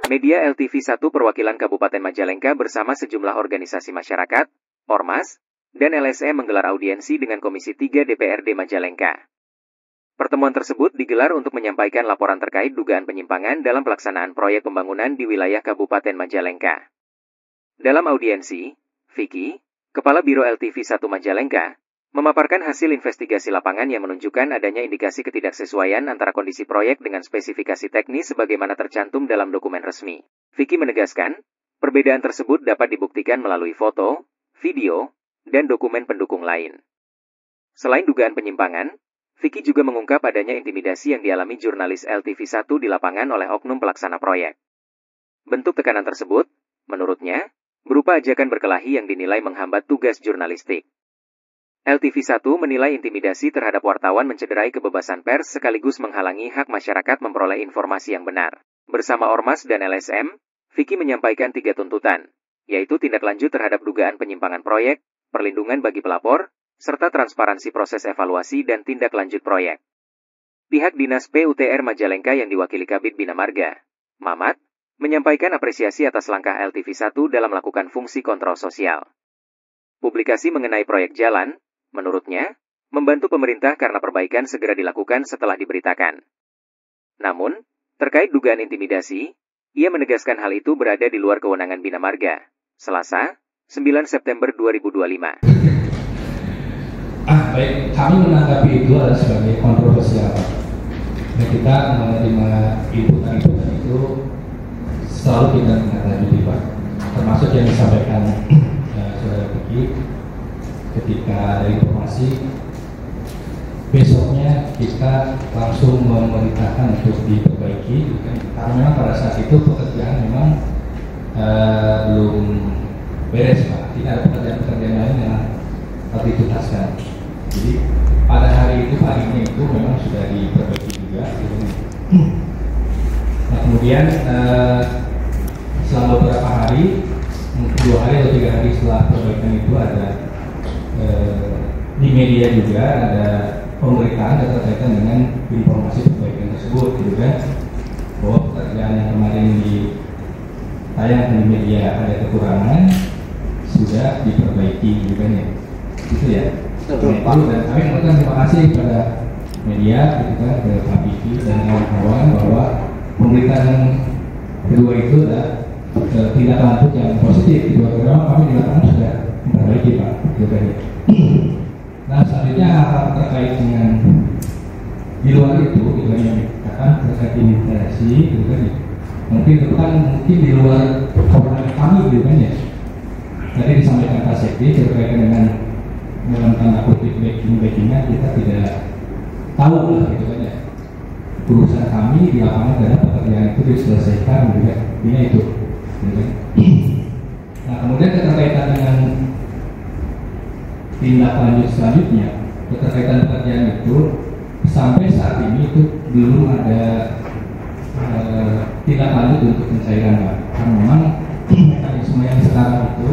Media LTV1 perwakilan Kabupaten Majalengka bersama sejumlah organisasi masyarakat, Ormas, dan LSM menggelar audiensi dengan Komisi 3 DPRD Majalengka. Pertemuan tersebut digelar untuk menyampaikan laporan terkait dugaan penyimpangan dalam pelaksanaan proyek pembangunan di wilayah Kabupaten Majalengka. Dalam audiensi, Vicky, Kepala Biro LTV1 Majalengka, memaparkan hasil investigasi lapangan yang menunjukkan adanya indikasi ketidaksesuaian antara kondisi proyek dengan spesifikasi teknis sebagaimana tercantum dalam dokumen resmi. Vicky menegaskan, perbedaan tersebut dapat dibuktikan melalui foto, video, dan dokumen pendukung lain. Selain dugaan penyimpangan, Vicky juga mengungkap adanya intimidasi yang dialami jurnalis LTV1 di lapangan oleh oknum pelaksana proyek. Bentuk tekanan tersebut, menurutnya, berupa ajakan berkelahi yang dinilai menghambat tugas jurnalistik. LTV1 menilai intimidasi terhadap wartawan mencederai kebebasan pers sekaligus menghalangi hak masyarakat memperoleh informasi yang benar. Bersama Ormas dan LSM, Vicky menyampaikan 3 tuntutan, yaitu tindak lanjut terhadap dugaan penyimpangan proyek, perlindungan bagi pelapor, serta transparansi proses evaluasi dan tindak lanjut proyek. Pihak Dinas PUTR Majalengka yang diwakili Kabid Bina Marga, Mamat, menyampaikan apresiasi atas langkah LTV1 dalam melakukan fungsi kontrol sosial. Publikasi mengenai proyek jalan, menurutnya, membantu pemerintah karena perbaikan segera dilakukan setelah diberitakan. Namun, terkait dugaan intimidasi, ia menegaskan hal itu berada di luar kewenangan Bina Marga. Selasa, 9 September 2025. Baik, kami menanggapi itu adalah sebagai kontroversial. Dan kita menerima inputan-inputan itu selalu kita menindaklanjuti, Pak. Termasuk yang disampaikan Saudara Vicky, ketika ada informasi, besoknya kita langsung memerintahkan untuk diperbaiki. Karena memang pada saat itu pekerjaan memang belum beres, Pak. Tidak ada pekerjaan-pekerjaan lain yang harus dituntaskan. Jadi pada hari itu, paginya itu memang sudah diperbaiki juga. Nah, kemudian selama beberapa hari, 2 hari atau 3 hari setelah perbaikan itu ada di media juga ada pemberitaan yang terkaitan dengan informasi perbaikan tersebut, gitu kan, bahwa pekerjaan yang kemarin ditayangkan di media ada kekurangan sudah diperbaiki, gitu kan ya, gitu ya. Dan kami mengucapkan terima kasih kepada media, gitu kan, kepada Pak Vicky dan kawan-kawan bahwa pemberitaan kedua itu adalah tindak lanjut yang positif. Kedua kami di lapangan sudah memperbaiki, Pak, gitu kan. Nah, selanjutnya hal terkait dengan di luar itu, gitu kan, yang dikatakan terkait intimidasi, gitu kan, mungkin di luar kewenangan kami, gitu kan ya. Tadi disampaikan Pak Sekdi terkait dengan dalam tanda kutip backing-backingan, kita tidak tahu lah, gitu kan ya. Urusan kami di lapangan adalah pekerjaan itu diselesaikan, gitu kan, ini itu, gitu kan. Nah, kemudian keterkaitan dengan tindak lanjut selanjutnya, keterkaitan pekerjaan itu sampai saat ini itu belum ada tindak lanjut untuk pencairan, Pak. Karena memang mekanisme yang sekarang itu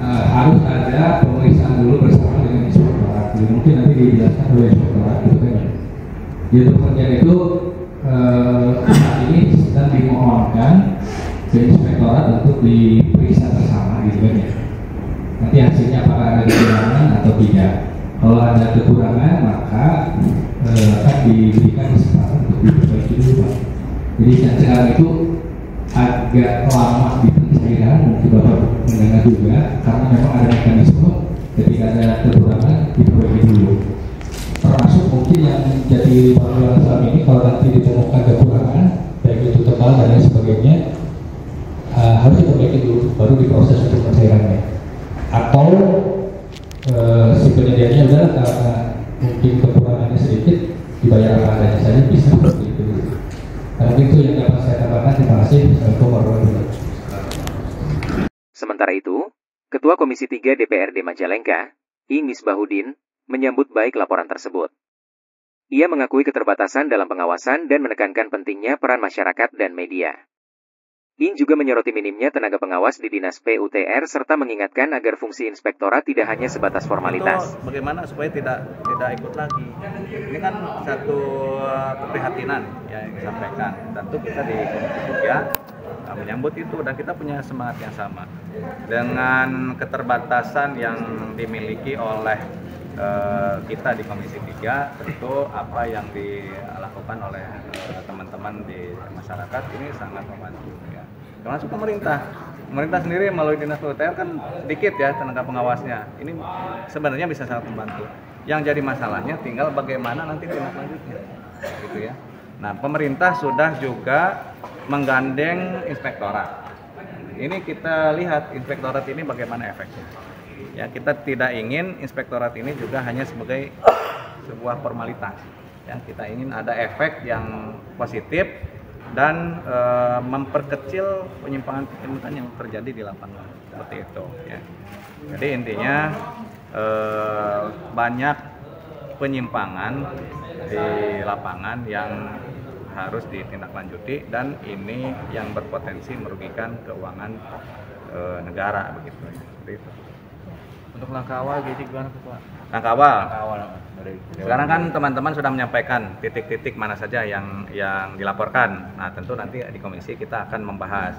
harus ada pemeriksaan dulu bersama dengan inspektorat. Jadi mungkin nanti dijelaskan oleh inspektorat, gitu kan ya. Jadi pekerjaan itu saat ini sedang dimohonkan ke inspektorat untuk diperiksa bersama, gitu kan ya. Nanti hasilnya apakah ada kekurangan atau tidak. Kalau ada kekurangan, maka akan diberikan kesempatan untuk diperbaiki dulu, Pak. Jadi sekarang itu agak lama di pencairan, mungkin Bapak mendengar juga, karena memang ada mekanisme ketika ada kekurangan diperbaiki dulu. Termasuk mungkin yang jadi masalah selama ini, kalau nanti ditemukan kekurangan, baik itu tebal dan lain sebagainya, harus diperbaiki dulu, baru diproses untuk pencairannya. Atau si penyediaannya adalah karena mungkin kekurangannya sedikit, dibayar apa adanya saja, bisa seperti itu. Karena itu yang dapat saya tambahkan. Terima kasih. Assalamualaikum warahmatullahi wabarakatuh. Sementara itu, Ketua Komisi 3 DPRD Majalengka, I. Misbahudin, menyambut baik laporan tersebut. Ia mengakui keterbatasan dalam pengawasan dan menekankan pentingnya peran masyarakat dan media. In juga menyoroti minimnya tenaga pengawas di Dinas PUTR serta mengingatkan agar fungsi inspektorat tidak hanya sebatas formalitas. Itu bagaimana supaya tidak ikut lagi. Ini kan satu keprihatinan yang disampaikan. Tentu kita di Komisi 3 menyambut itu dan kita punya semangat yang sama. Dengan keterbatasan yang dimiliki oleh kita di Komisi 3, tentu apa yang dilakukan oleh teman-teman di masyarakat ini sangat membantu ya. Termasuk pemerintah sendiri melalui Dinas PUTR kan sedikit ya tenaga pengawasnya. Ini sebenarnya bisa sangat membantu. Yang jadi masalahnya tinggal bagaimana nanti tindak lanjutnya, gitu ya. Nah, pemerintah sudah juga menggandeng inspektorat. Ini kita lihat inspektorat ini bagaimana efeknya. Ya, kita tidak ingin inspektorat ini juga hanya sebagai sebuah formalitas. Ya, kita ingin ada efek yang positif dan memperkecil penyimpangan yang terjadi di lapangan seperti itu. Ya. Jadi intinya banyak penyimpangan di lapangan yang harus ditindaklanjuti dan ini yang berpotensi merugikan keuangan negara begitu. Seperti itu. Untuk langkah awal jadi gimana Pak? Langkah awal. Dari Sekarang kan teman-teman sudah menyampaikan titik-titik mana saja yang dilaporkan. Nah, tentu nanti di komisi kita akan membahas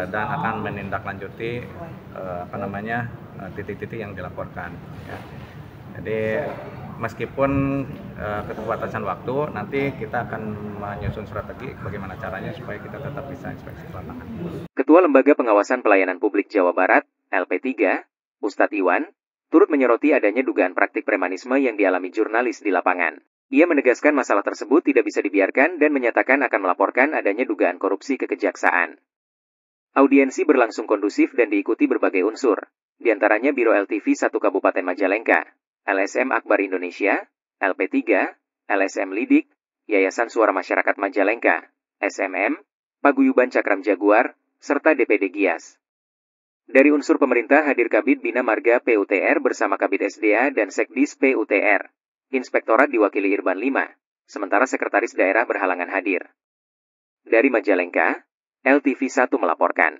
dan akan menindaklanjuti titik-titik yang dilaporkan. Ya. Jadi meskipun keterbatasan waktu, nanti kita akan menyusun strategi bagaimana caranya supaya kita tetap bisa inspeksi lapangan. Ketua Lembaga Pengawasan Pelayanan Publik Jawa Barat, LP3, Ustadz Iwan, turut menyoroti adanya dugaan praktik premanisme yang dialami jurnalis di lapangan. Ia menegaskan masalah tersebut tidak bisa dibiarkan dan menyatakan akan melaporkan adanya dugaan korupsi ke kejaksaan. Audiensi berlangsung kondusif dan diikuti berbagai unsur, diantaranya Biro LTV 1 Kabupaten Majalengka, LSM Akbar Indonesia, LP3, LSM Lidik, Yayasan Suara Masyarakat Majalengka, SMM, Paguyuban Cakram Jaguar, serta DPD Gias. Dari unsur pemerintah hadir Kabid Bina Marga PUTR bersama Kabid SDA dan Sekdis PUTR. Inspektorat diwakili Irban 5, sementara Sekretaris Daerah berhalangan hadir. Dari Majalengka, LTV1 melaporkan.